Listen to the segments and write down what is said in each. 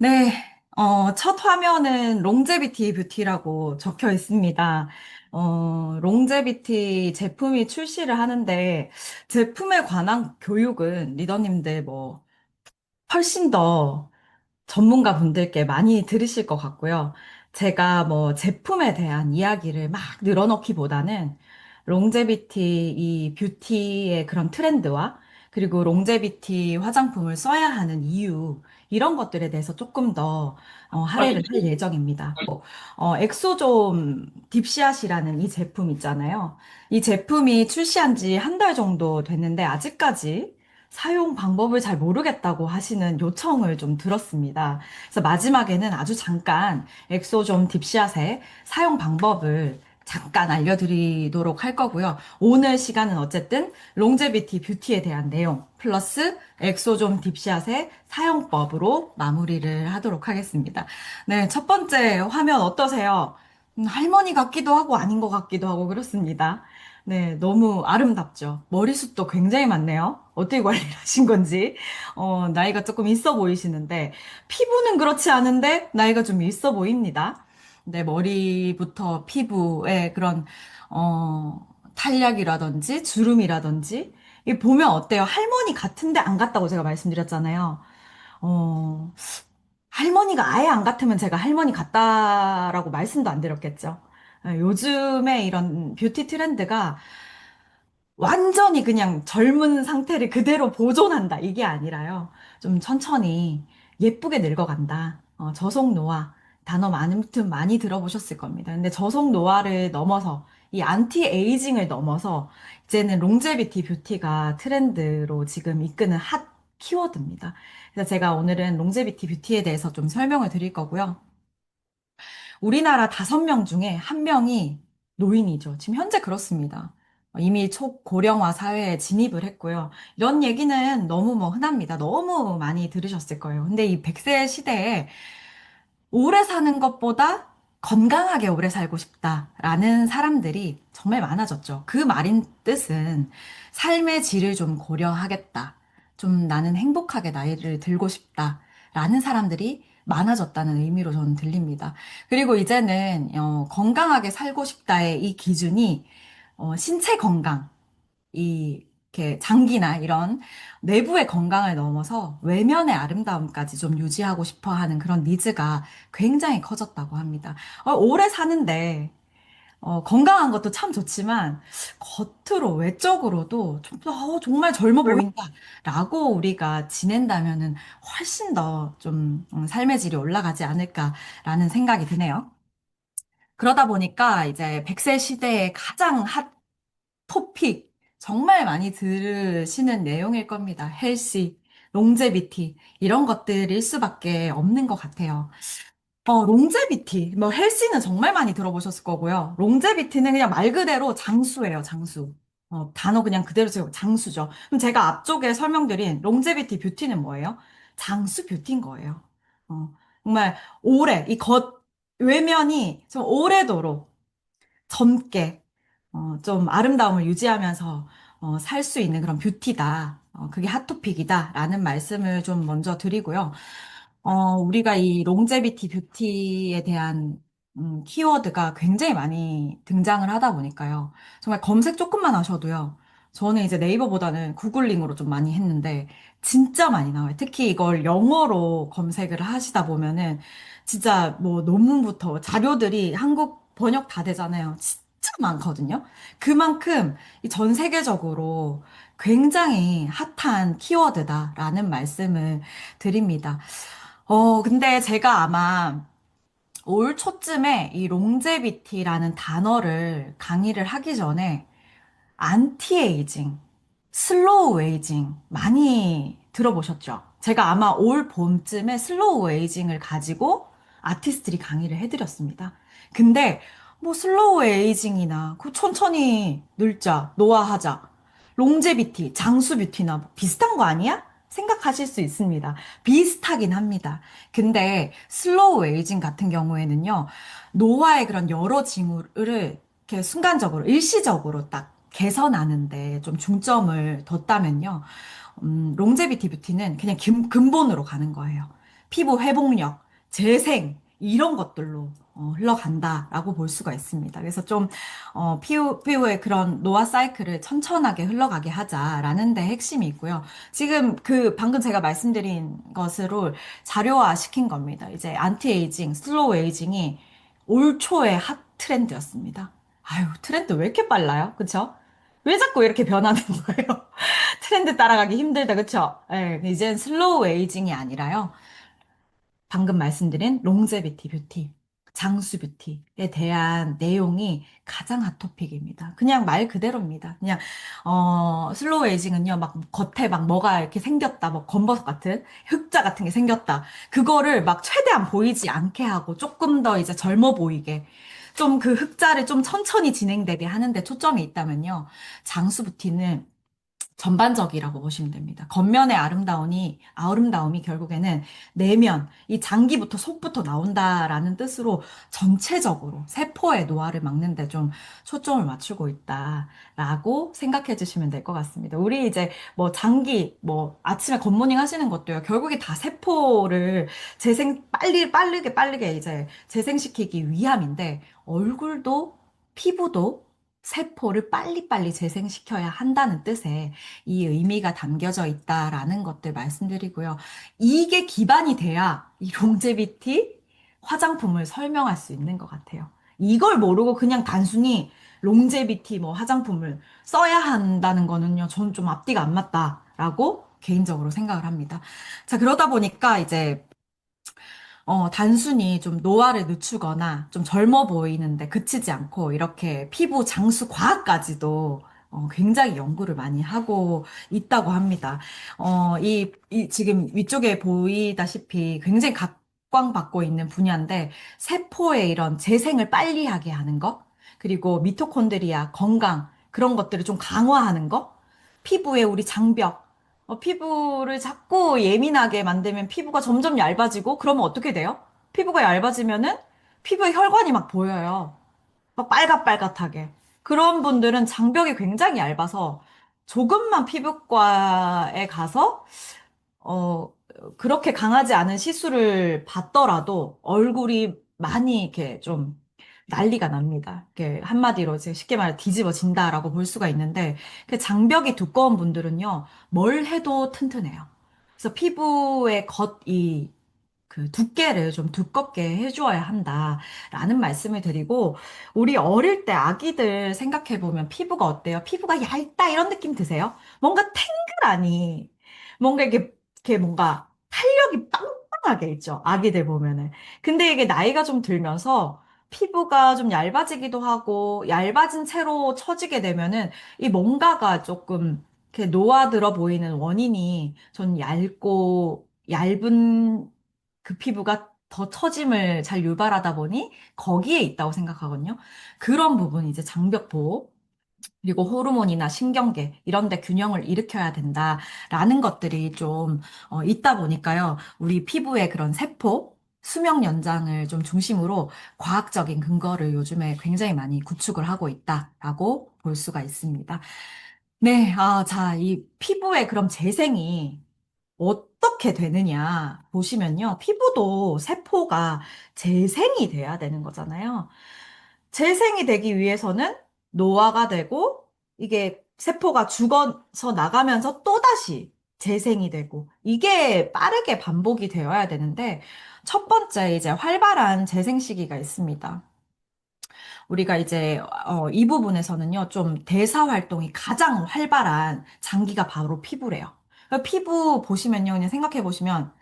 네, 첫 화면은 롱제비티 뷰티라고 적혀 있습니다. 롱제비티 제품이 출시를 하는데, 제품에 관한 교육은 리더님들 뭐, 훨씬 더 전문가 분들께 많이 들으실 것 같고요. 제가 뭐 제품에 대한 이야기를 막 늘어놓기보다는 롱제비티 이 뷰티의 그런 트렌드와 그리고 롱제비티 화장품을 써야 하는 이유 이런 것들에 대해서 조금 더 할애를 할 예정입니다. 엑소좀 딥샷이라는 이 제품 있잖아요. 이 제품이 출시한 지 한 달 정도 됐는데 아직까지 사용 방법을 잘 모르겠다고 하시는 요청을 좀 들었습니다. 그래서 마지막에는 아주 잠깐 엑소좀 딥샷의 사용 방법을 잠깐 알려드리도록 할 거고요. 오늘 시간은 어쨌든 롱제비티 뷰티에 대한 내용 플러스 엑소좀 딥샷의 사용법으로 마무리를 하도록 하겠습니다. 네, 첫 번째 화면 어떠세요? 할머니 같기도 하고 아닌 것 같기도 하고 그렇습니다. 네, 너무 아름답죠. 머리숱도 굉장히 많네요. 어떻게 관리를 하신 건지. 나이가 조금 있어 보이시는데, 피부는 그렇지 않은데, 나이가 좀 있어 보입니다. 네, 머리부터 피부에 그런, 탄력이라든지, 주름이라든지, 이 보면 어때요? 할머니 같은데 안 같다고 제가 말씀드렸잖아요. 어, 할머니가 아예 안 같으면 제가 할머니 같다라고 말씀도 안 드렸겠죠. 요즘에 이런 뷰티 트렌드가 완전히 그냥 젊은 상태를 그대로 보존한다. 이게 아니라요. 좀 천천히 예쁘게 늙어간다. 저속 노화. 단어 아무튼 많이 들어보셨을 겁니다. 근데 저속 노화를 넘어서 이 안티 에이징을 넘어서 이제는 롱제비티 뷰티가 트렌드로 지금 이끄는 핫 키워드입니다. 그래서 제가 오늘은 롱제비티 뷰티에 대해서 좀 설명을 드릴 거고요. 우리나라 5명 중에 1명이 노인이죠. 지금 현재 그렇습니다. 이미 초고령화 사회에 진입을 했고요. 이런 얘기는 너무 뭐 흔합니다. 너무 많이 들으셨을 거예요. 근데 이 100세 시대에 오래 사는 것보다 건강하게 오래 살고 싶다라는 사람들이 정말 많아졌죠. 그 말인 뜻은 삶의 질을 좀 고려하겠다. 좀 나는 행복하게 나이를 들고 싶다라는 사람들이 많아졌다는 의미로 저는 들립니다. 그리고 이제는 건강하게 살고 싶다의 이 기준이 신체 건강, 이렇게 장기나 이런 내부의 건강을 넘어서 외면의 아름다움까지 좀 유지하고 싶어 하는 그런 니즈가 굉장히 커졌다고 합니다. 오래 사는데, 건강한 것도 참 좋지만, 겉으로, 외적으로도 정말 젊어 보인다라고 우리가 지낸다면은 훨씬 더 좀 삶의 질이 올라가지 않을까라는 생각이 드네요. 그러다 보니까 이제 100세 시대의 가장 핫 토픽 정말 많이 들으시는 내용일 겁니다. 헬시, 롱제비티 이런 것들일 수밖에 없는 것 같아요. 롱제비티, 뭐 헬시는 정말 많이 들어보셨을 거고요. 롱제비티는 그냥 말 그대로 장수예요, 장수. 단어 그냥 그대로 쓰고 장수죠. 그럼 제가 앞쪽에 설명드린 롱제비티 뷰티는 뭐예요? 장수 뷰티인 거예요. 정말 오래, 외면이 좀 오래도록 젊게, 좀 아름다움을 유지하면서, 살 수 있는 그런 뷰티다. 그게 핫토픽이다라는 말씀을 좀 먼저 드리고요. 우리가 이 롱제비티 뷰티에 대한 키워드가 굉장히 많이 등장을 하다 보니까요. 정말 검색 조금만 하셔도요. 저는 이제 네이버보다는 구글링으로 좀 많이 했는데 진짜 많이 나와요. 특히 이걸 영어로 검색을 하시다 보면은 진짜 뭐 논문부터 자료들이 한국 번역 다 되잖아요. 진짜 많거든요. 그만큼 이 전 세계적으로 굉장히 핫한 키워드다라는 말씀을 드립니다. 근데 제가 아마 올 초쯤에 이 롱제비티라는 단어를 강의를 하기 전에 안티에이징, 슬로우 에이징 많이 들어보셨죠? 제가 아마 올 봄쯤에 슬로우 에이징을 가지고 아티스트들이 강의를 해드렸습니다. 근데 뭐 슬로우 에이징이나 그 천천히 늙자, 노화하자, 롱제비티, 장수 뷰티나 뭐 비슷한 거 아니야? 생각하실 수 있습니다. 비슷하긴 합니다. 근데 슬로우 에이징 같은 경우에는요, 노화의 그런 여러 징후를 이렇게 순간적으로, 일시적으로 딱 개선하는데 좀 중점을 뒀다면요. 롱제비티 뷰티는 그냥 근본으로 가는 거예요. 피부 회복력, 재생, 이런 것들로 흘러간다라고 볼 수가 있습니다. 그래서 좀, 피부의 그런 노화 사이클을 천천하게 흘러가게 하자라는 데 핵심이 있고요. 지금 방금 제가 말씀드린 것으로 자료화 시킨 겁니다. 이제 안티에이징, 슬로우 에이징이 올 초에 핫 트렌드였습니다. 아유, 트렌드 왜 이렇게 빨라요? 그쵸? 왜 자꾸 이렇게 변하는 거예요? 트렌드 따라가기 힘들다, 그쵸? 예, 이젠 슬로우 에이징이 아니라요. 방금 말씀드린 롱제비티 뷰티, 장수 뷰티에 대한 내용이 가장 핫토픽입니다. 그냥 말 그대로입니다. 그냥, 슬로우 에이징은요, 막 겉에 막 뭐가 이렇게 생겼다, 뭐 검버섯 같은 흑자 같은 게 생겼다. 그거를 막 최대한 보이지 않게 하고 조금 더 이제 젊어 보이게 좀 그 흑자를 좀 천천히 진행되게 하는데 초점이 있다면요. 장수 뷰티는 전반적이라고 보시면 됩니다. 겉면의 아름다움이 결국에는 내면, 이 장기부터 속부터 나온다라는 뜻으로 전체적으로 세포의 노화를 막는데 좀 초점을 맞추고 있다라고 생각해 주시면 될 것 같습니다. 우리 이제 뭐 장기, 뭐 아침에 굿모닝 하시는 것도요. 결국에 다 세포를 빠르게 이제 재생시키기 위함인데 얼굴도 피부도 세포를 빨리빨리 재생시켜야 한다는 뜻의 이 의미가 담겨져 있다라는 것들 말씀드리고요. 이게 기반이 돼야 이 롱제비티 화장품을 설명할 수 있는 것 같아요. 이걸 모르고 그냥 단순히 롱제비티 뭐 화장품을 써야 한다는 거는요, 저는 좀 앞뒤가 안 맞다라고 개인적으로 생각을 합니다. 자, 그러다 보니까 이제 단순히 좀 노화를 늦추거나 좀 젊어 보이는데 그치지 않고 이렇게 피부 장수 과학까지도 굉장히 연구를 많이 하고 있다고 합니다. 지금 위쪽에 보이다시피 굉장히 각광받고 있는 분야인데 세포의 이런 재생을 빨리 하게 하는 거, 그리고 미토콘드리아 건강, 그런 것들을 좀 강화하는 거, 피부의 우리 장벽, 피부를 자꾸 예민하게 만들면 피부가 점점 얇아지고, 그러면 어떻게 돼요? 피부가 얇아지면은 피부에 혈관이 막 보여요. 막 빨갛빨갛하게. 그런 분들은 장벽이 굉장히 얇아서 조금만 피부과에 가서 어, 그렇게 강하지 않은 시술을 받더라도 얼굴이 많이 이렇게 좀 난리가 납니다. 이렇게 한마디로 이제 쉽게 말해 뒤집어진다라고 볼 수가 있는데 그 장벽이 두꺼운 분들은요, 뭘 해도 튼튼해요. 그래서 피부의 그 두께를 좀 두껍게 해주어야 한다라는 말씀을 드리고, 우리 어릴 때 아기들 생각해보면 피부가 어때요? 피부가 얇다 이런 느낌 드세요? 뭔가 탱글하니, 뭔가 이렇게 뭔가 탄력이 빵빵하게 있죠. 아기들 보면은. 근데 이게 나이가 좀 들면서 피부가 좀 얇아지기도 하고, 얇아진 채로 처지게 되면은 이 뭔가가 조금 이렇게 노화들어 보이는 원인이 전 얇은 그 피부가 더 처짐을 잘 유발하다 보니 거기에 있다고 생각하거든요. 그런 부분이 이제 장벽 보호, 그리고 호르몬이나 신경계 이런 데 균형을 일으켜야 된다라는 것들이 좀 있다 보니까요. 우리 피부의 그런 세포 수명 연장을 좀 중심으로 과학적인 근거를 요즘에 굉장히 많이 구축을 하고 있다라고 볼 수가 있습니다. 네, 자, 이 피부의 그럼 재생이 어떻게 되느냐 보시면요. 피부도 세포가 재생이 돼야 되는 거잖아요. 재생이 되기 위해서는 노화가 되고 이게 세포가 죽어서 나가면서 또다시 재생이 되고 이게 빠르게 반복이 되어야 되는데 첫 번째 이제 활발한 재생 시기가 있습니다. 우리가 이제 이 부분에서는요, 좀 대사 활동이 가장 활발한 장기가 바로 피부래요. 피부 보시면요, 그냥 생각해 보시면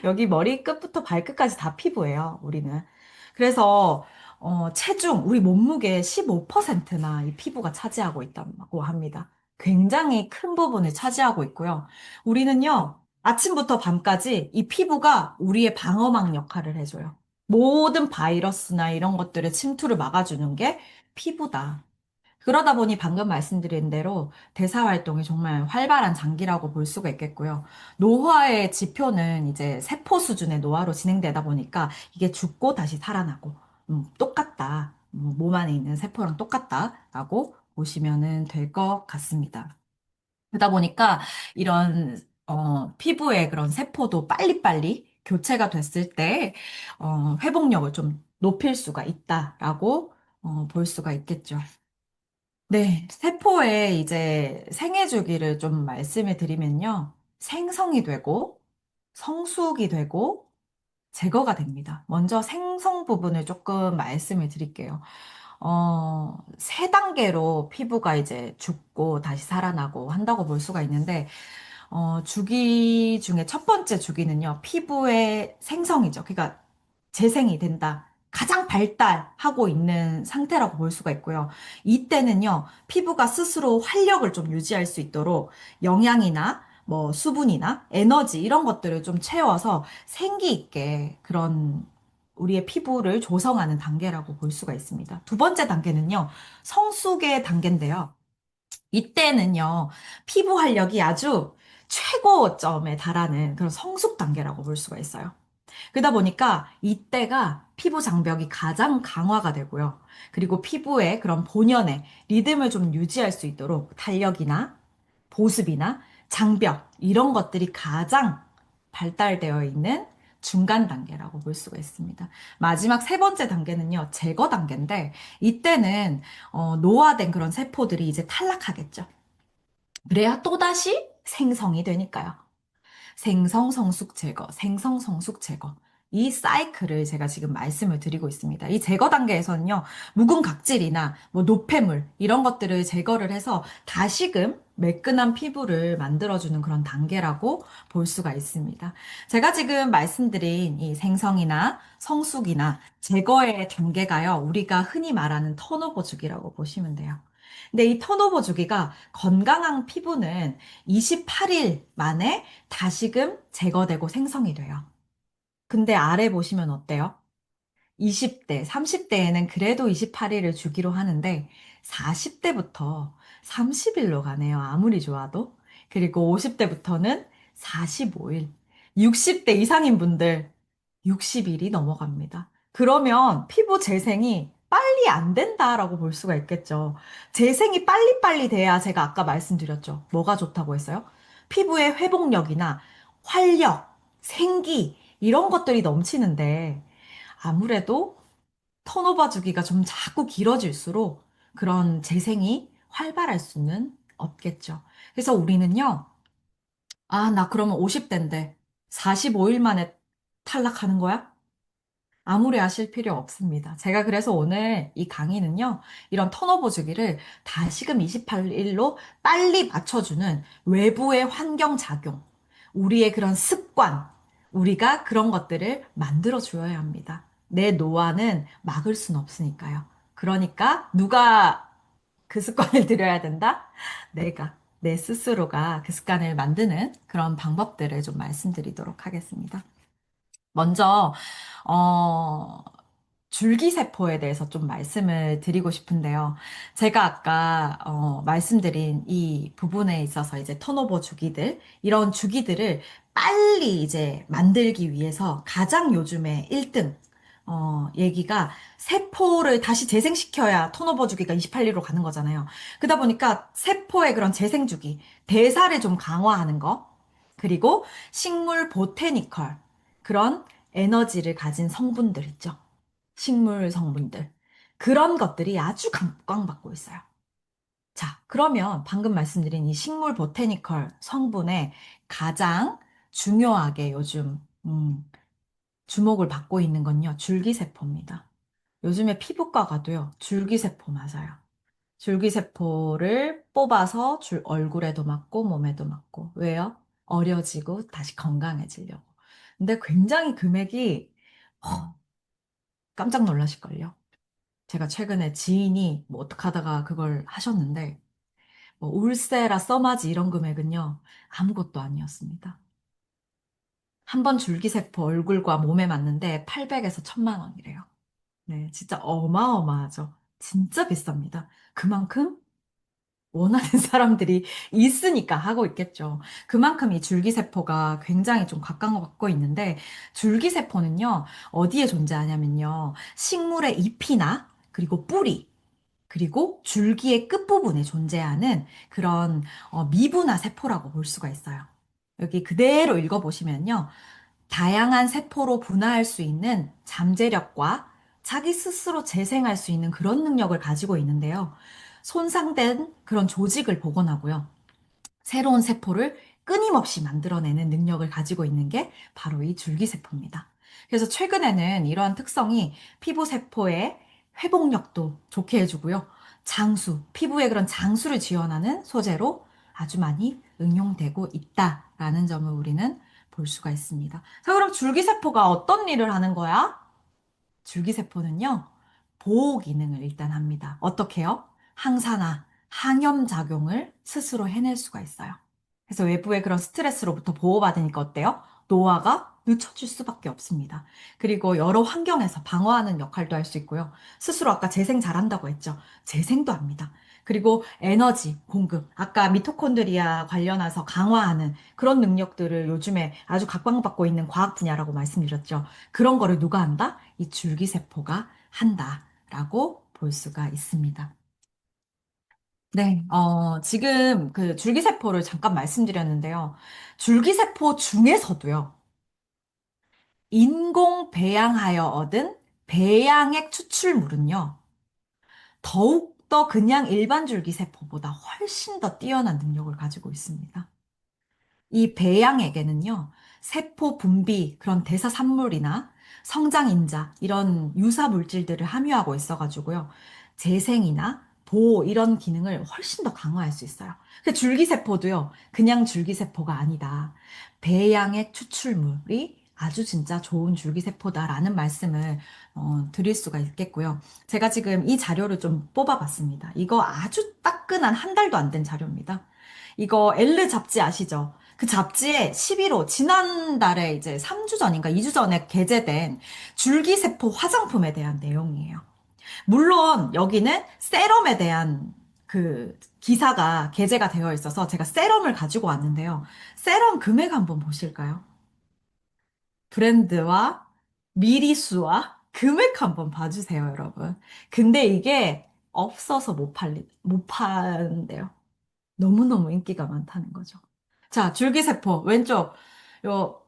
여기 머리 끝부터 발끝까지 다 피부예요, 우리는. 그래서 체중, 우리 몸무게의 15%나 이 피부가 차지하고 있다고 합니다. 굉장히 큰 부분을 차지하고 있고요. 우리는요, 아침부터 밤까지 이 피부가 우리의 방어막 역할을 해줘요. 모든 바이러스나 이런 것들의 침투를 막아주는 게 피부다. 그러다 보니 방금 말씀드린 대로 대사 활동이 정말 활발한 장기라고 볼 수가 있겠고요. 노화의 지표는 이제 세포 수준의 노화로 진행되다 보니까 이게 죽고 다시 살아나고, 똑같다. 몸 안에 있는 세포랑 똑같다라고 보시면 될 것 같습니다. 그러다 보니까 이런 피부의 그런 세포도 빨리빨리 교체가 됐을 때, 회복력을 좀 높일 수가 있다라고, 볼 수가 있겠죠. 네, 세포의 이제 생애 주기를 좀 말씀을 드리면요. 생성이 되고, 성숙이 되고, 제거가 됩니다. 먼저 생성 부분을 조금 말씀을 드릴게요. 세 단계로 피부가 이제 죽고 다시 살아나고 한다고 볼 수가 있는데, 주기 중에 첫 번째 주기는요, 피부의 생성이죠. 그러니까 재생이 된다. 가장 발달하고 있는 상태라고 볼 수가 있고요. 이때는요, 피부가 스스로 활력을 좀 유지할 수 있도록 영양이나 뭐 수분이나 에너지 이런 것들을 좀 채워서 생기 있게 그런 우리의 피부를 조성하는 단계라고 볼 수가 있습니다. 두 번째 단계는요, 성숙의 단계인데요. 이때는요, 피부 활력이 아주 최고점에 달하는 그런 성숙 단계라고 볼 수가 있어요. 그러다 보니까 이때가 피부 장벽이 가장 강화가 되고요. 그리고 피부의 그런 본연의 리듬을 좀 유지할 수 있도록 탄력이나 보습이나 장벽, 이런 것들이 가장 발달되어 있는 중간 단계라고 볼 수가 있습니다. 마지막 세 번째 단계는요, 제거 단계인데, 이때는, 노화된 그런 세포들이 이제 탈락하겠죠. 그래야 또다시 생성이 되니까요. 생성, 성숙, 제거, 생성, 성숙, 제거. 이 사이클을 제가 지금 말씀을 드리고 있습니다. 이 제거 단계에서는요, 묵은 각질이나 뭐 노폐물, 이런 것들을 제거를 해서 다시금 매끈한 피부를 만들어주는 그런 단계라고 볼 수가 있습니다. 제가 지금 말씀드린 이 생성이나 성숙이나 제거의 단계가요, 우리가 흔히 말하는 턴오버 주기라고 보시면 돼요. 근데 이 턴오버 주기가 건강한 피부는 28일 만에 다시금 제거되고 생성이 돼요. 근데 아래 보시면 어때요? 20대, 30대에는 그래도 28일을 주기로 하는데 40대부터 30일로 가네요. 아무리 좋아도. 그리고 50대부터는 45일. 60대 이상인 분들 60일이 넘어갑니다. 그러면 피부 재생이 빨리 안 된다라고 볼 수가 있겠죠. 재생이 빨리빨리 돼야 제가 아까 말씀드렸죠. 뭐가 좋다고 했어요? 피부의 회복력이나 활력, 생기, 이런 것들이 넘치는데 아무래도 턴오버 주기가 좀 자꾸 길어질수록 그런 재생이 활발할 수는 없겠죠. 그래서 우리는요, 아, 나 그러면 50대인데 45일 만에 탈락하는 거야? 아무리 하실 필요 없습니다. 제가 그래서 오늘 이 강의는요, 이런 턴오버 주기를 다시금 28일로 빨리 맞춰주는 외부의 환경 작용, 우리의 그런 습관, 우리가 그런 것들을 만들어 주어야 합니다. 내 노화는 막을 순 없으니까요. 그러니까 누가 그 습관을 들여야 된다? 내가, 내 스스로가 그 습관을 만드는 그런 방법들을 좀 말씀드리도록 하겠습니다. 먼저, 어, 줄기세포에 대해서 좀 말씀을 드리고 싶은데요. 제가 아까, 말씀드린 이 부분에 있어서 이제 턴오버 주기들, 이런 주기들을 빨리 이제 만들기 위해서 가장 요즘에 1등, 얘기가 세포를 다시 재생시켜야 턴오버 주기가 28일로 가는 거잖아요. 그러다 보니까 세포의 그런 재생 주기, 대사를 좀 강화하는 거, 그리고 식물 보테니컬, 그런 에너지를 가진 성분들 있죠. 식물 성분들. 그런 것들이 아주 각광받고 있어요. 자, 그러면 방금 말씀드린 이 식물 보테니컬 성분에 가장 중요하게 요즘, 주목을 받고 있는 건요, 줄기세포입니다. 요즘에 피부과 가도요, 줄기세포 맞아요. 줄기세포를 뽑아서 얼굴에도 맞고 몸에도 맞고. 왜요? 어려지고 다시 건강해지려고. 근데 굉장히 금액이 깜짝 놀라실걸요. 제가 최근에 지인이 뭐 어떻게 하다가 그걸 하셨는데, 뭐 울세라 써마지 이런 금액은요, 아무것도 아니었습니다. 한 번 줄기세포 얼굴과 몸에 맞는데 800에서 1000만 원이래요. 네, 진짜 어마어마하죠. 진짜 비쌉니다. 그만큼 원하는 사람들이 있으니까 하고 있겠죠. 그만큼 이 줄기세포가 굉장히 좀 각광받고 있는데, 줄기세포는요, 어디에 존재하냐면요, 식물의 잎이나, 그리고 뿌리, 그리고 줄기의 끝부분에 존재하는 그런 미분화 세포라고 볼 수가 있어요. 여기 그대로 읽어보시면요. 다양한 세포로 분화할 수 있는 잠재력과 자기 스스로 재생할 수 있는 그런 능력을 가지고 있는데요. 손상된 그런 조직을 복원하고요. 새로운 세포를 끊임없이 만들어내는 능력을 가지고 있는 게 바로 이 줄기세포입니다. 그래서 최근에는 이러한 특성이 피부세포의 회복력도 좋게 해주고요. 장수, 피부의 그런 장수를 지원하는 소재로 아주 많이 응용되고 있다라는 점을 우리는 볼 수가 있습니다. 자, 그럼 줄기세포가 어떤 일을 하는 거야? 줄기세포는요, 보호 기능을 일단 합니다. 어떻게요? 항산화, 항염작용을 스스로 해낼 수가 있어요. 그래서 외부의 그런 스트레스로부터 보호받으니까 어때요? 노화가 늦춰질 수밖에 없습니다. 그리고 여러 환경에서 방어하는 역할도 할 수 있고요. 스스로 아까 재생 잘한다고 했죠. 재생도 합니다. 그리고 에너지 공급, 아까 미토콘드리아 관련해서 강화하는 그런 능력들을 요즘에 아주 각광받고 있는 과학 분야라고 말씀드렸죠. 그런 거를 누가 한다? 이 줄기세포가 한다라고 볼 수가 있습니다. 네, 지금 그 줄기세포를 잠깐 말씀드렸는데요. 줄기세포 중에서도요, 인공 배양하여 얻은 배양액 추출물은요, 더욱더 그냥 일반 줄기세포보다 훨씬 더 뛰어난 능력을 가지고 있습니다. 이 배양액에는요, 세포 분비, 그런 대사산물이나 성장인자, 이런 유사 물질들을 함유하고 있어가지고요, 재생이나 보호, 이런 기능을 훨씬 더 강화할 수 있어요. 그 줄기세포도요, 그냥 줄기세포가 아니다. 배양액 추출물이 아주 진짜 좋은 줄기세포다라는 말씀을 드릴 수가 있겠고요. 제가 지금 이 자료를 좀 뽑아봤습니다. 이거 아주 따끈한 한 달도 안 된 자료입니다. 이거 엘르 잡지 아시죠? 그 잡지에 11호, 지난달에 이제 3주 전인가 2주 전에 게재된 줄기세포 화장품에 대한 내용이에요. 물론 여기는 세럼에 대한 그 기사가 게재가 되어 있어서 제가 세럼을 가지고 왔는데요. 세럼 금액 한번 보실까요? 브랜드와 미리수와 금액 한번 봐주세요, 여러분. 근데 이게 없어서 못 파는데요. 너무너무 인기가 많다는 거죠. 자, 줄기세포, 왼쪽, 요,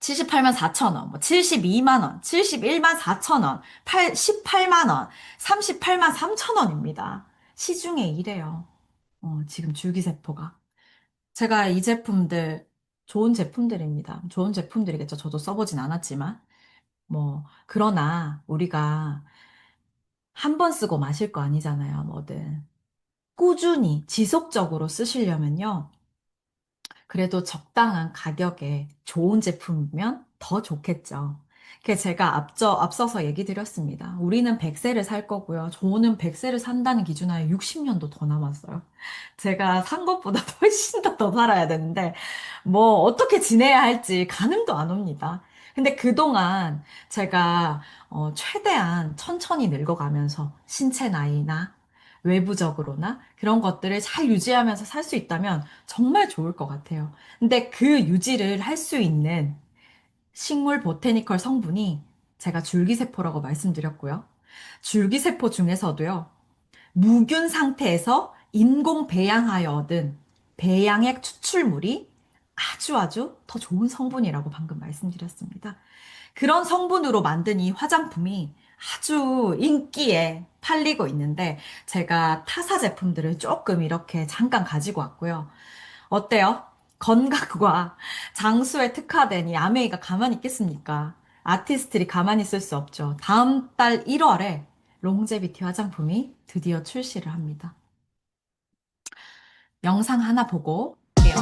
78만 4천 원, 뭐 72만 원, 71만 4천 원, 18만 원, 38만 3천 원입니다. 시중에 이래요. 지금 줄기세포가. 제가 이 제품들, 좋은 제품들입니다. 좋은 제품들이겠죠. 저도 써보진 않았지만. 뭐, 그러나 우리가 한 번 쓰고 마실 거 아니잖아요, 뭐든. 꾸준히, 지속적으로 쓰시려면요. 그래도 적당한 가격에 좋은 제품이면 더 좋겠죠. 그게 제가 앞서서 얘기 드렸습니다. 우리는 100세를 살 거고요. 저는 100세를 산다는 기준하에 60년도 더 남았어요. 제가 산 것보다 훨씬 더 살아야 되는데, 뭐, 어떻게 지내야 할지 가늠도 안 옵니다. 근데 그동안 제가 최대한 천천히 늙어가면서 신체 나이나 외부적으로나 그런 것들을 잘 유지하면서 살 수 있다면 정말 좋을 것 같아요. 근데 그 유지를 할 수 있는 식물 보테니컬 성분이 제가 줄기세포라고 말씀드렸고요. 줄기세포 중에서도요, 무균 상태에서 인공 배양하여 얻은 배양액 추출물이 아주 더 좋은 성분이라고 방금 말씀드렸습니다. 그런 성분으로 만든 이 화장품이 아주 인기에 팔리고 있는데 제가 타사 제품들을 조금 이렇게 잠깐 가지고 왔고요. 어때요? 건강과 장수에 특화된 이 아메이가 가만히 있겠습니까? 아티스트들이 가만히 있을 수 없죠. 다음 달 1월에 롱제비티 화장품이 드디어 출시를 합니다. 영상 하나 보고 올게요.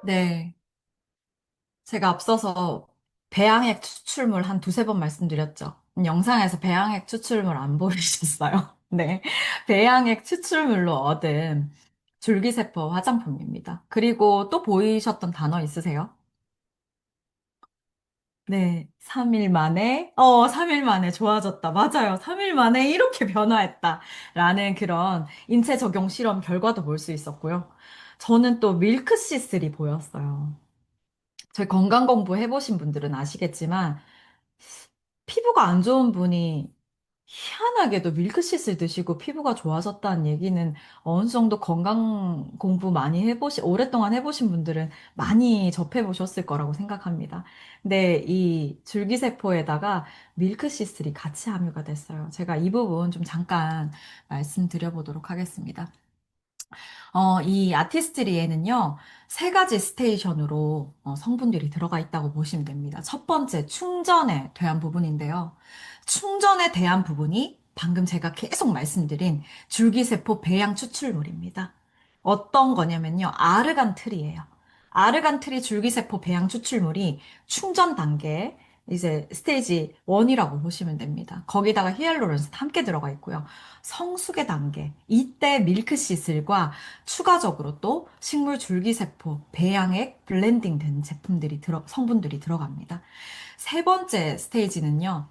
네. 제가 앞서서 배양액 추출물 한 두세 번 말씀드렸죠. 영상에서 배양액 추출물 안 보이셨어요? 네. 배양액 추출물로 얻은 줄기세포 화장품입니다. 그리고 또 보이셨던 단어 있으세요? 네. 3일 만에, 3일 만에 좋아졌다. 맞아요. 3일 만에 이렇게 변화했다. 라는 그런 인체 적용 실험 결과도 볼 수 있었고요. 저는 또 밀크시슬이 보였어요. 저희 건강 공부 해보신 분들은 아시겠지만, 피부가 안 좋은 분이 희한하게도 밀크시슬 드시고 피부가 좋아졌다는 얘기는 어느 정도 건강 공부 많이 오랫동안 해보신 분들은 많이 접해보셨을 거라고 생각합니다. 근데 이 줄기세포에다가 밀크시슬이 같이 함유가 됐어요. 제가 이 부분 좀 잠깐 말씀드려보도록 하겠습니다. 이 아티스트리에는요, 세 가지 스테이션으로 성분들이 들어가 있다고 보시면 됩니다. 첫 번째, 충전에 대한 부분인데요. 충전에 대한 부분이 방금 제가 계속 말씀드린 줄기세포 배양 추출물입니다. 어떤 거냐면요, 아르간트리예요. 아르간트리 줄기세포 배양 추출물이 충전 단계, 이제 스테이지 1이라고 보시면 됩니다. 거기다가 히알루론산 함께 들어가 있고요. 성숙의 단계, 이때 밀크시슬과 추가적으로 또 식물 줄기세포, 배양액, 블렌딩 된 성분들이 들어갑니다. 세 번째 스테이지는요,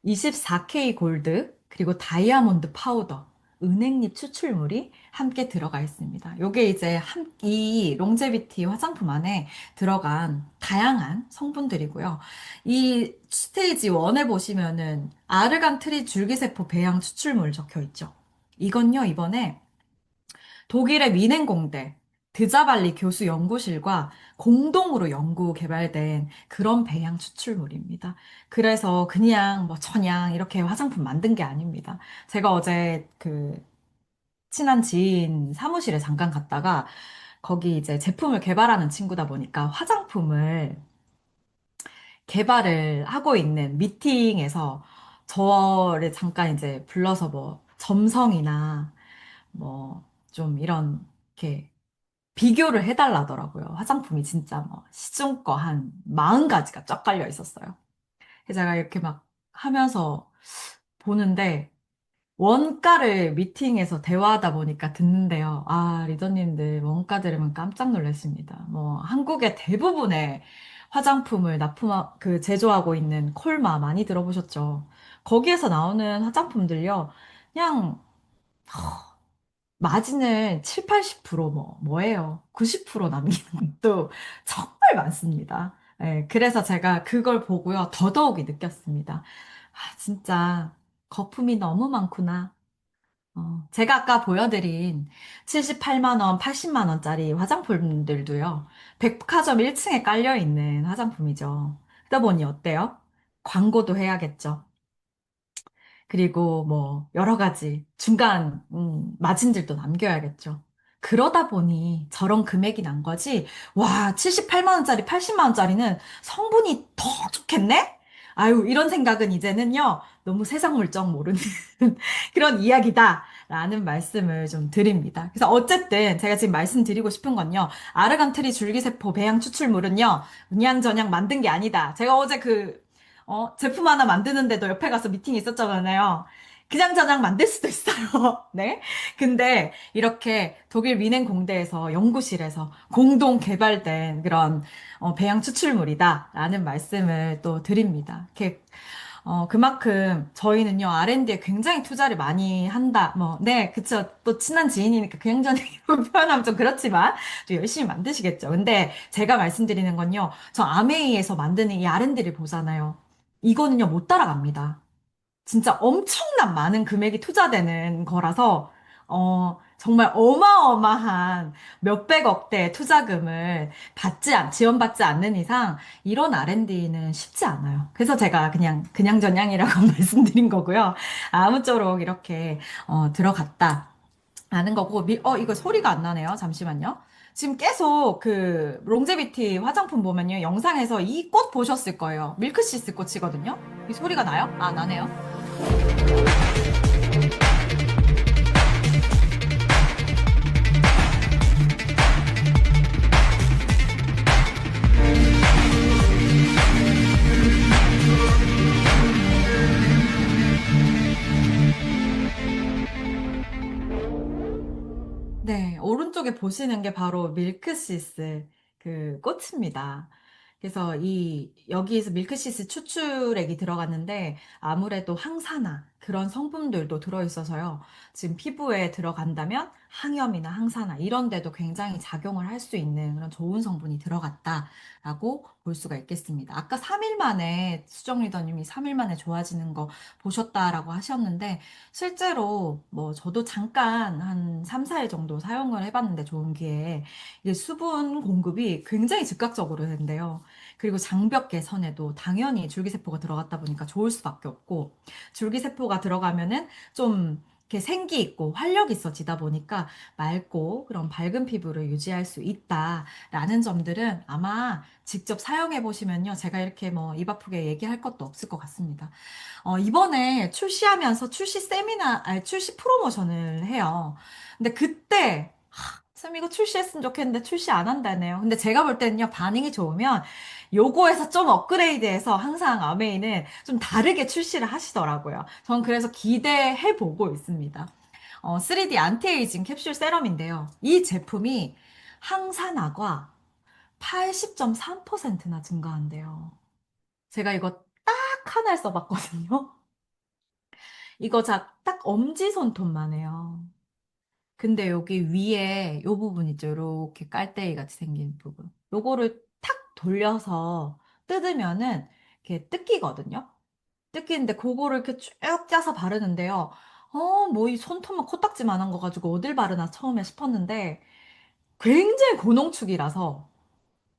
24K 골드, 그리고 다이아몬드 파우더, 은행잎 추출물이 함께 들어가 있습니다. 요게 이제 이 롱제비티 화장품 안에 들어간 다양한 성분들이고요. 이 스테이지 1에 보시면은 아르간 트리 줄기세포 배양 추출물 적혀 있죠. 이건요, 이번에 독일의 미넨공대 드자발리 교수 연구실과 공동으로 연구 개발된 그런 배양 추출물입니다. 그래서 그냥 뭐 저냥 이렇게 화장품 만든 게 아닙니다. 제가 어제 그 친한 지인 사무실에 잠깐 갔다가 거기 이제 제품을 개발하는 친구다 보니까 화장품을 개발을 하고 있는 미팅에서 저를 잠깐 이제 불러서 뭐 점성이나 뭐 좀 이런 이렇게 비교를 해달라더라고요. 화장품이 진짜 뭐 시중 거 한 40가지가 쫙 깔려 있었어요. 그래서 제가 이렇게 막 하면서 보는데 원가를 미팅에서 대화하다 보니까 듣는데요. 아, 리더님들 원가 들으면 깜짝 놀랐습니다. 뭐 한국의 대부분의 화장품을 제조하고 있는 콜마 많이 들어보셨죠? 거기에서 나오는 화장품들요. 그냥 마진을 7, 80% 뭐예요? 90% 남기는 것도 정말 많습니다. 예, 그래서 제가 그걸 보고요. 더더욱이 느꼈습니다. 아, 진짜 거품이 너무 많구나. 제가 아까 보여드린 78만 원, 80만 원짜리 화장품들도요. 백화점 1층에 깔려있는 화장품이죠. 그러다 보니 어때요? 광고도 해야겠죠. 그리고 뭐 여러 가지 중간 마진들도 남겨야겠죠. 그러다 보니 저런 금액이 난 거지. 와, 78만 원짜리, 80만 원짜리는 성분이 더 좋겠네? 아유, 이런 생각은 이제는요. 너무 세상 물정 모르는 그런 이야기다라는 말씀을 좀 드립니다. 그래서 어쨌든 제가 지금 말씀드리고 싶은 건요. 아르간트리 줄기세포 배양 추출물은요. 그냥저냥 만든 게 아니다. 제가 어제 제품 하나 만드는데도 옆에 가서 미팅이 있었잖아요. 그냥 저냥 만들 수도 있어요. 네. 근데 이렇게 독일 미넨 공대에서 연구실에서 공동 개발된 그런 배양 추출물이다라는 말씀을 또 드립니다. 그만큼 저희는요, R&D에 굉장히 투자를 많이 한다. 뭐, 네, 그쵸. 또 친한 지인이니까 굉장히 표현하면 좀 그렇지만, 또 열심히 만드시겠죠. 근데 제가 말씀드리는 건요, 저 아메이에서 만드는 이 R&D를 보잖아요. 이거는요, 못 따라갑니다. 진짜 엄청난 많은 금액이 투자되는 거라서, 정말 어마어마한 몇백억대 투자금을 지원받지 않는 이상, 이런 R&D는 쉽지 않아요. 그래서 제가 그냥저냥이라고 말씀드린 거고요. 아무쪼록 이렇게, 들어갔다. 아는 거고, 이거 소리가 안 나네요. 잠시만요. 지금 계속 롱제비티 화장품 보면요. 영상에서 이 꽃 보셨을 거예요. 밀크시스 꽃이거든요. 이 소리가 나요? 아, 나네요. 오른쪽에 보시는 게 바로 밀크시스 그 꽃입니다. 그래서 여기에서 밀크시스 추출액이 들어갔는데 아무래도 항산화 그런 성분들도 들어있어서요. 지금 피부에 들어간다면 항염이나 항산화 이런 데도 굉장히 작용을 할 수 있는 그런 좋은 성분이 들어갔다라고 볼 수가 있겠습니다. 아까 3일 만에 수정 리더님이 3일 만에 좋아지는 거 보셨다라고 하셨는데 실제로 뭐 저도 잠깐 한 3, 4일 정도 사용을 해봤는데 좋은 기회에 이게 수분 공급이 굉장히 즉각적으로 된대요. 그리고 장벽 개선에도 당연히 줄기세포가 들어갔다 보니까 좋을 수밖에 없고 줄기세포가 들어가면은 좀 이렇게 생기 있고 활력 있어지다 보니까 맑고 그런 밝은 피부를 유지할 수 있다라는 점들은 아마 직접 사용해 보시면요. 제가 이렇게 뭐 입 아프게 얘기할 것도 없을 것 같습니다. 이번에 출시하면서 출시 프로모션을 해요. 근데 그때, 쌤 이거 출시했으면 좋겠는데 출시 안 한다네요. 근데 제가 볼 때는요, 반응이 좋으면 요거에서 좀 업그레이드해서 항상 아메이는 좀 다르게 출시를 하시더라고요. 전 그래서 기대해 보고 있습니다. 3D 안티에이징 캡슐 세럼인데요. 이 제품이 항산화가 80.3%나 증가한대요. 제가 이거 딱 하나를 써봤거든요. 이거 딱 엄지손톱만 해요. 근데 여기 위에 요 부분 있죠? 이렇게 깔때기 같이 생긴 부분. 요거를 탁 돌려서 뜯으면은 이렇게 뜯기거든요? 뜯기는데 그거를 이렇게 쭉 짜서 바르는데요. 뭐 이 손톱만 코딱지만한 거 가지고 어딜 바르나 처음에 싶었는데 굉장히 고농축이라서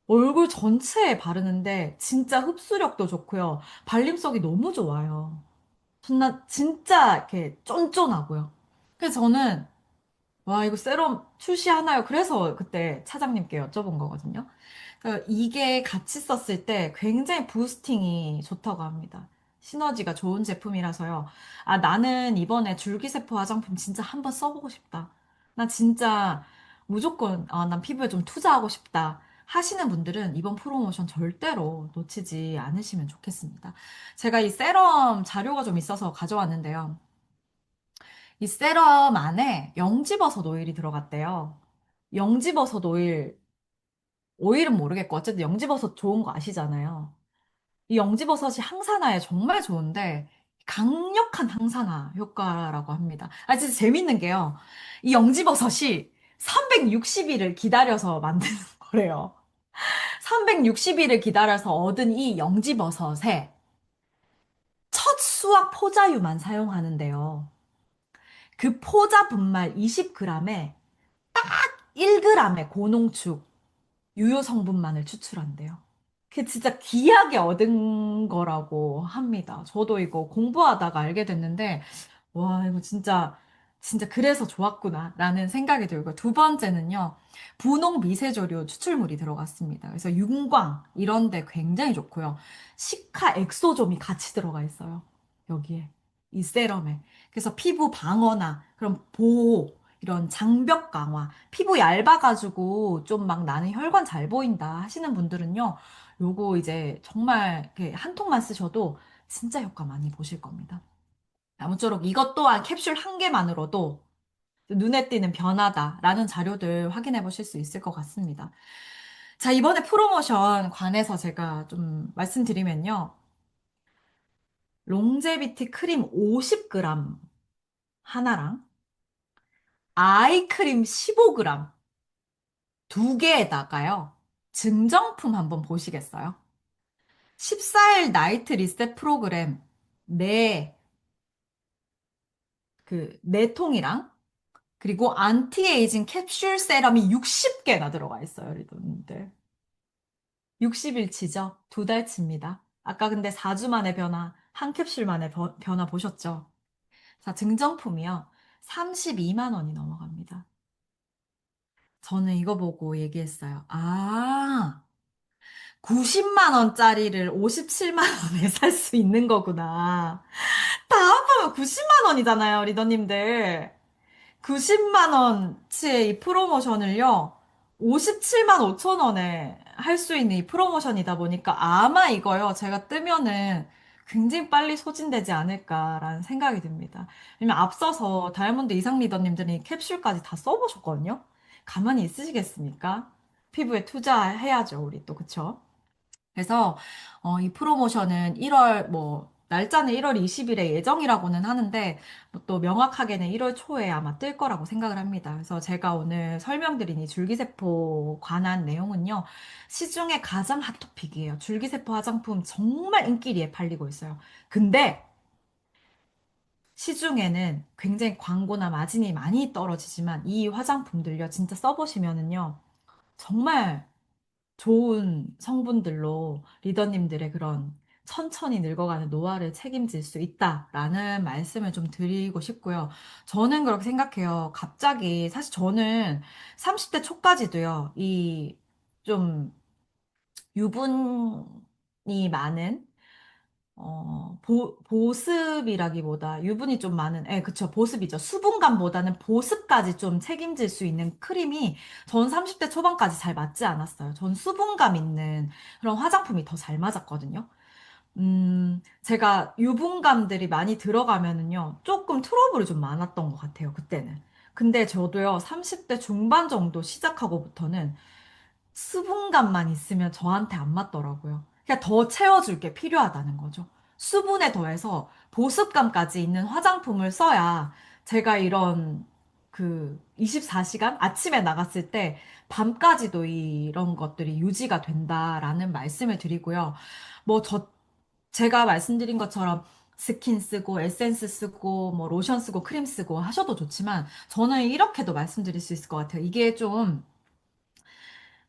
얼굴 전체에 바르는데 진짜 흡수력도 좋고요. 발림성이 너무 좋아요. 진짜 이렇게 쫀쫀하고요. 그래서 저는 와 이거 세럼 출시하나요? 그래서 그때 차장님께 여쭤본 거거든요. 그러니까 이게 같이 썼을 때 굉장히 부스팅이 좋다고 합니다. 시너지가 좋은 제품이라서요. 아 나는 이번에 줄기세포 화장품 진짜 한번 써보고 싶다. 나 진짜 무조건 난 피부에 좀 투자하고 싶다. 하시는 분들은 이번 프로모션 절대로 놓치지 않으시면 좋겠습니다. 제가 이 세럼 자료가 좀 있어서 가져왔는데요. 이 세럼 안에 영지버섯 오일이 들어갔대요. 영지버섯 오일은 모르겠고, 어쨌든 영지버섯 좋은 거 아시잖아요. 이 영지버섯이 항산화에 정말 좋은데, 강력한 항산화 효과라고 합니다. 아, 진짜 재밌는 게요. 이 영지버섯이 360일을 기다려서 만드는 거래요. 360일을 기다려서 얻은 이 영지버섯에 첫 수확 포자유만 사용하는데요. 그 포자 분말 20g에 1g의 고농축 유효 성분만을 추출한대요. 그게 진짜 귀하게 얻은 거라고 합니다. 저도 이거 공부하다가 알게 됐는데, 와, 이거 진짜 그래서 좋았구나라는 생각이 들고, 두 번째는요, 분홍 미세조류 추출물이 들어갔습니다. 그래서 윤광, 이런 데 굉장히 좋고요. 시카 엑소좀이 같이 들어가 있어요. 여기에. 이 세럼에. 그래서 피부 방어나 그런 보호, 이런 장벽 강화, 피부 얇아가지고 좀 막 나는 혈관 잘 보인다 하시는 분들은요, 요거 이제 정말 이렇게 한 통만 쓰셔도 진짜 효과 많이 보실 겁니다. 아무쪼록 이것 또한 캡슐 한 개만으로도 눈에 띄는 변화다라는 자료들 확인해 보실 수 있을 것 같습니다. 자, 이번에 프로모션 관해서 제가 좀 말씀드리면요. 롱제비티 크림 50g 하나랑 아이크림 15g 두 개에다가요. 증정품 한번 보시겠어요? 14일 나이트 리셋 프로그램 네, 네 통이랑 그리고 안티에이징 캡슐 세럼이 60개나 들어가 있어요, 여러분들. 60일치죠? 두 달치입니다. 아까 근데 4주 만에 변화, 한 캡슐 만에 변화 보셨죠? 자, 증정품이요. 32만 원이 넘어갑니다. 저는 이거 보고 얘기했어요. 90만 원짜리를 57만 원에 살 수 있는 거구나. 다 합하면 90만 원이잖아요, 리더님들. 90만 원치의 이 프로모션을요, 57만 5천 원에 할 수 있는 이 프로모션이다 보니까 아마 이거요, 제가 뜨면은 굉장히 빨리 소진되지 않을까라는 생각이 듭니다. 왜냐면 앞서서 다이아몬드 이상 리더님들이 캡슐까지 다 써보셨거든요. 가만히 있으시겠습니까? 피부에 투자해야죠, 우리 또, 그쵸? 그래서 이 프로모션은 1월 뭐 날짜는 1월 20일에 예정이라고는 하는데 뭐또 명확하게는 1월 초에 아마 뜰 거라고 생각을 합니다. 그래서 제가 오늘 설명드린 이 줄기세포 관한 내용은요. 시중에 가장 핫토픽이에요. 줄기세포 화장품 정말 인기리에 팔리고 있어요. 근데 시중에는 굉장히 광고나 마진이 많이 떨어지지만 이 화장품들요. 진짜 써보시면은요. 정말 좋은 성분들로 리더님들의 그런 천천히 늙어가는 노화를 책임질 수 있다라는 말씀을 좀 드리고 싶고요. 저는 그렇게 생각해요. 갑자기, 사실 저는 30대 초까지도요, 이 좀 유분이 많은 보습이라기보다 유분이 좀 많은, 예, 그쵸. 보습이죠. 수분감보다는 보습까지 좀 책임질 수 있는 크림이 전 30대 초반까지 잘 맞지 않았어요. 전 수분감 있는 그런 화장품이 더 잘 맞았거든요. 제가 유분감들이 많이 들어가면은요, 조금 트러블이 좀 많았던 것 같아요, 그때는. 근데 저도요, 30대 중반 정도 시작하고부터는 수분감만 있으면 저한테 안 맞더라고요. 그냥 더 채워줄 게 필요하다는 거죠. 수분에 더해서 보습감까지 있는 화장품을 써야 제가 이런 그 24시간 아침에 나갔을 때 밤까지도 이런 것들이 유지가 된다라는 말씀을 드리고요. 뭐 제가 말씀드린 것처럼 스킨 쓰고 에센스 쓰고 뭐 로션 쓰고 크림 쓰고 하셔도 좋지만 저는 이렇게도 말씀드릴 수 있을 것 같아요. 이게 좀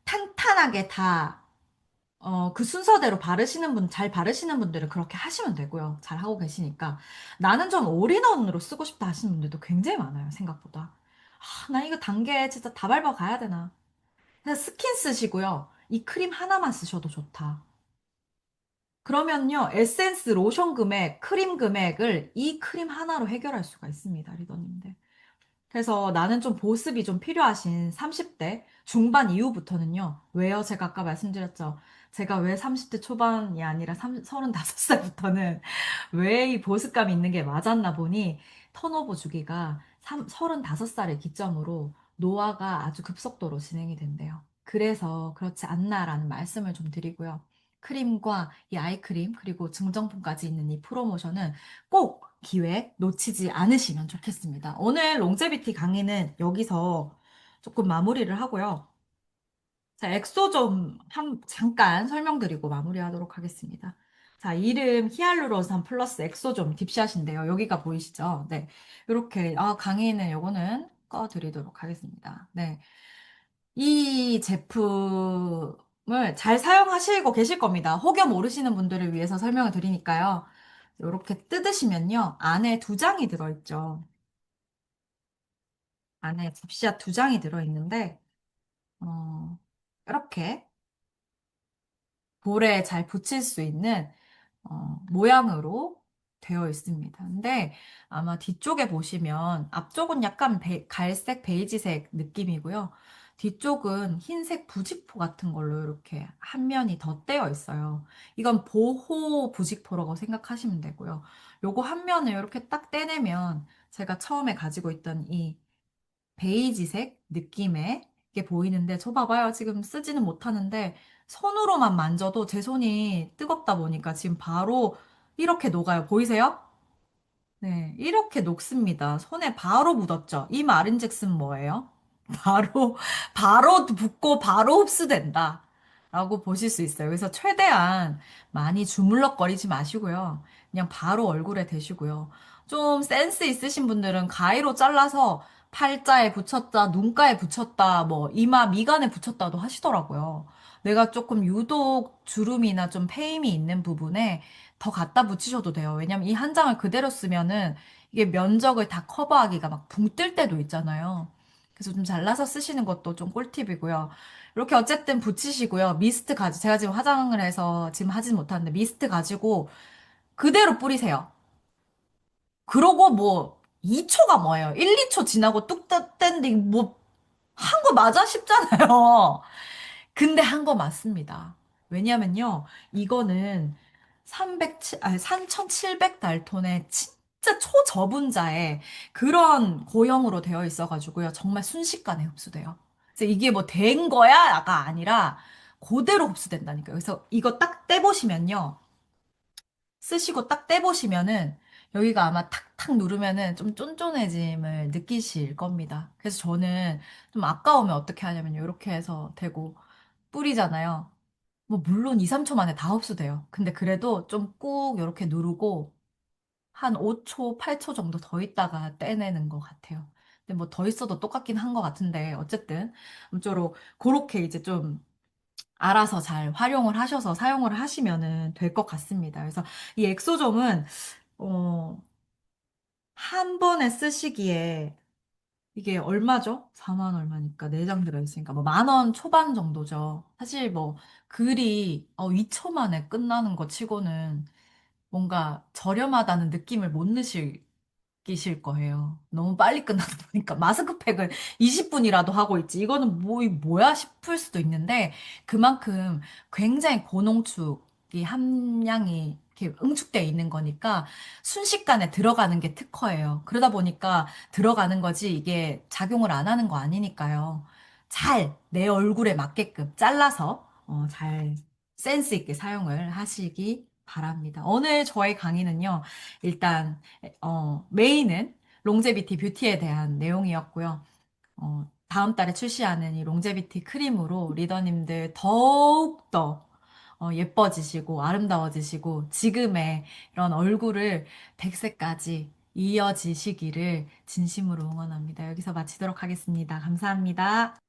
탄탄하게 다, 그 순서대로 잘 바르시는 분들은 그렇게 하시면 되고요. 잘 하고 계시니까. 나는 좀 올인원으로 쓰고 싶다 하시는 분들도 굉장히 많아요, 생각보다. 나 이거 단계 진짜 다 밟아 가야 되나. 그냥 스킨 쓰시고요. 이 크림 하나만 쓰셔도 좋다. 그러면요, 에센스, 로션 금액, 크림 금액을 이 크림 하나로 해결할 수가 있습니다, 리더님들. 그래서 나는 좀 보습이 좀 필요하신 30대 중반 이후부터는요. 왜요? 제가 아까 말씀드렸죠. 제가 왜 30대 초반이 아니라 35살부터는 왜 이 보습감이 있는 게 맞았나 보니 턴오버 주기가 35살을 기점으로 노화가 아주 급속도로 진행이 된대요. 그래서 그렇지 않나라는 말씀을 좀 드리고요. 크림과 이 아이크림 그리고 증정품까지 있는 이 프로모션은 꼭 기회 놓치지 않으시면 좋겠습니다. 오늘 롱제비티 강의는 여기서 조금 마무리를 하고요. 자, 엑소 좀 잠깐 설명드리고 마무리하도록 하겠습니다. 자, 이름 히알루론산 플러스 엑소좀 딥샷인데요. 여기가 보이시죠? 네. 이렇게, 강의는 요거는 꺼드리도록 하겠습니다. 네. 이 제품을 잘 사용하시고 계실 겁니다. 혹여 모르시는 분들을 위해서 설명을 드리니까요. 이렇게 뜯으시면요. 안에 두 장이 들어있죠. 안에 딥샷 두 장이 들어있는데, 어, 이렇게 볼에 잘 붙일 수 있는 모양으로 되어 있습니다. 근데 아마 뒤쪽에 보시면 앞쪽은 약간 갈색 베이지색 느낌이고요. 뒤쪽은 흰색 부직포 같은 걸로 이렇게 한 면이 덧대어 있어요. 이건 보호 부직포라고 생각하시면 되고요. 요거 한 면을 이렇게 딱 떼내면 제가 처음에 가지고 있던 이 베이지색 느낌의 게 보이는데 저 봐봐요. 지금 쓰지는 못하는데 손으로만 만져도 제 손이 뜨겁다 보니까 지금 바로 이렇게 녹아요. 보이세요? 네, 이렇게 녹습니다. 손에 바로 묻었죠. 이 말인즉슨 뭐예요? 바로, 바로 붓고 바로 흡수된다. 라고 보실 수 있어요. 그래서 최대한 많이 주물럭거리지 마시고요. 그냥 바로 얼굴에 대시고요. 좀 센스 있으신 분들은 가위로 잘라서 팔자에 붙였다, 눈가에 붙였다, 뭐 이마, 미간에 붙였다도 하시더라고요. 내가 조금 유독 주름이나 좀 페임이 있는 부분에 더 갖다 붙이셔도 돼요. 왜냐면 이 한 장을 그대로 쓰면은 이게 면적을 다 커버하기가 막 붕 뜰 때도 있잖아요. 그래서 좀 잘라서 쓰시는 것도 좀 꿀팁이고요. 이렇게 어쨌든 붙이시고요. 미스트 제가 지금 화장을 해서 지금 하진 못하는데 미스트 가지고 그대로 뿌리세요. 그러고 뭐 2초가 뭐예요? 1, 2초 지나고 뚝 떴는데 뭐 한 거 맞아 싶잖아요. 근데 한 거 맞습니다. 왜냐면요, 이거는 3700달톤의 진짜 초저분자의 그런 고형으로 되어 있어가지고요. 정말 순식간에 흡수돼요. 그래서 이게 뭐 된 거야가 아니라 그대로 흡수된다니까요. 그래서 이거 딱 떼보시면요. 쓰시고 딱 떼보시면은 여기가 아마 탁탁 누르면은 좀 쫀쫀해짐을 느끼실 겁니다. 그래서 저는 좀 아까우면 어떻게 하냐면요. 이렇게 해서 대고 뿌리잖아요. 뭐 물론 2, 3초 만에 다 흡수돼요. 근데 그래도 좀 꾹 이렇게 누르고 한 5초, 8초 정도 더 있다가 떼내는 것 같아요. 근데 뭐 더 있어도 똑같긴 한 것 같은데 어쨌든 아무쪼록 그렇게 이제 좀 알아서 잘 활용을 하셔서 사용을 하시면은 될 것 같습니다. 그래서 이 엑소점은 어, 한 번에 쓰시기에 이게 얼마죠? 4만 얼마니까 4장 들어있으니까 뭐 10,000원 초반 정도죠. 사실 뭐 글이 2초 만에 끝나는 거 치고는 뭔가 저렴하다는 느낌을 못 느끼실 거예요. 너무 빨리 끝나다 보니까 마스크팩은 20분이라도 하고 있지. 이거는 뭐야 싶을 수도 있는데 그만큼 굉장히 고농축이 함량이 이렇게 응축되어 있는 거니까 순식간에 들어가는 게 특허예요. 그러다 보니까 들어가는 거지 이게 작용을 안 하는 거 아니니까요. 잘 내 얼굴에 맞게끔 잘라서 잘 센스 있게 사용을 하시기 바랍니다. 오늘 저의 강의는요, 일단, 메인은 롱제비티 뷰티에 대한 내용이었고요. 다음 달에 출시하는 이 롱제비티 크림으로 리더님들 더욱더 예뻐지시고 아름다워지시고 지금의 이런 얼굴을 100세까지 이어지시기를 진심으로 응원합니다. 여기서 마치도록 하겠습니다. 감사합니다.